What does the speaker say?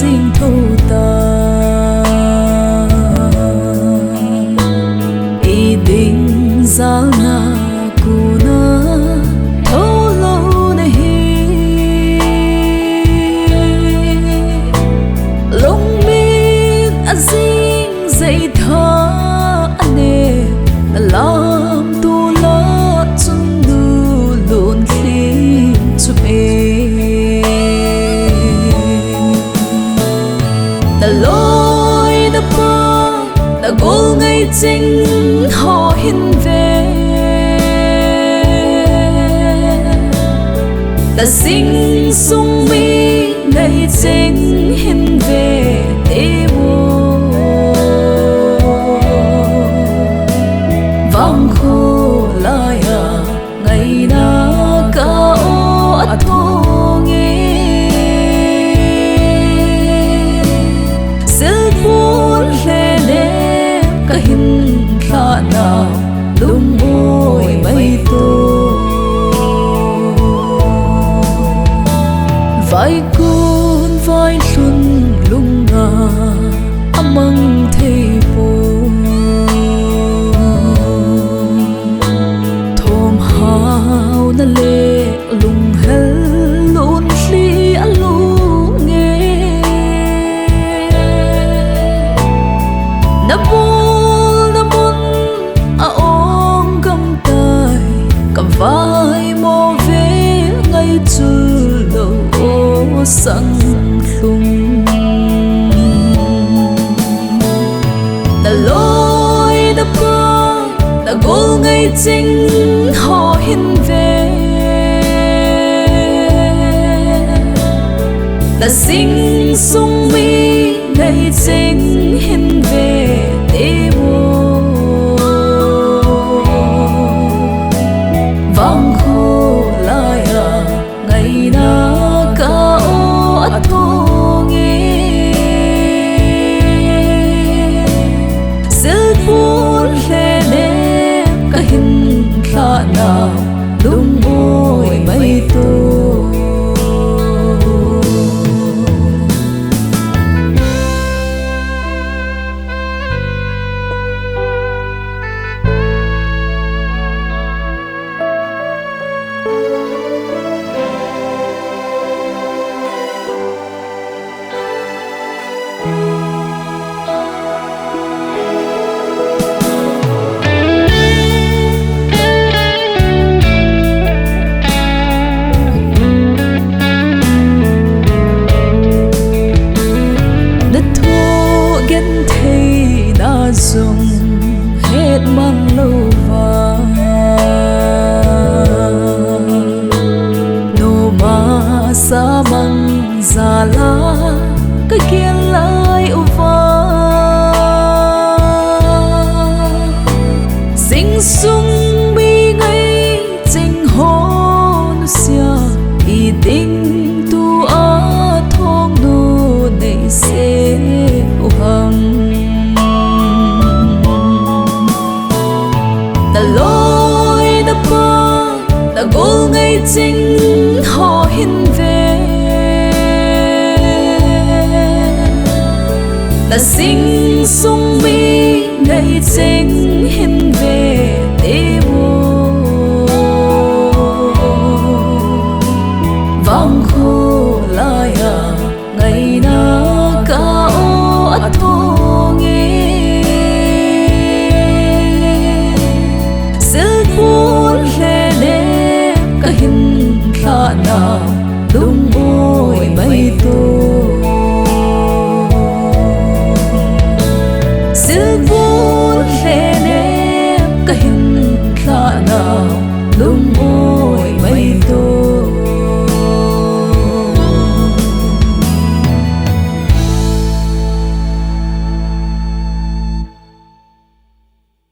sinh thâu ta ý định ra na cu na thâu lâu này lòng min a dinh dậy thơ ane làm tu la chung du luôn khi chụp ta lối ta pa ta gol ngay chính họ hin về ta sinh sung mi ngay chính hin về để vô vang khô lại à ngày na cao at thô nghe sự buồn lệ lệ cả hình khả nào lung môi mây tô vai cuốn vai xuân lung ngà amang thei po thom hao na le lung hel lun hli a lu nghe na bun a ong kam tai kam vai mo ve ngay chu lo sang lung ta lối ta pa ta gol ngay chính họ hin về ta sinh sung mi ngay chính hin về để vô vang khô lại à ngày na cao at thô nghe sự buồn lệ lệ cả hình khả nào lung môi mây tô dùng hết mang lâu và nô ma sa mang già la cái kia lại uva sinh sung bi ngay tình hôn xia ý định tu á thong nô này sẽ hằng ta lối ta pa ta gol ngay chính họ hin về ta sinh sung mi ngay chính hin về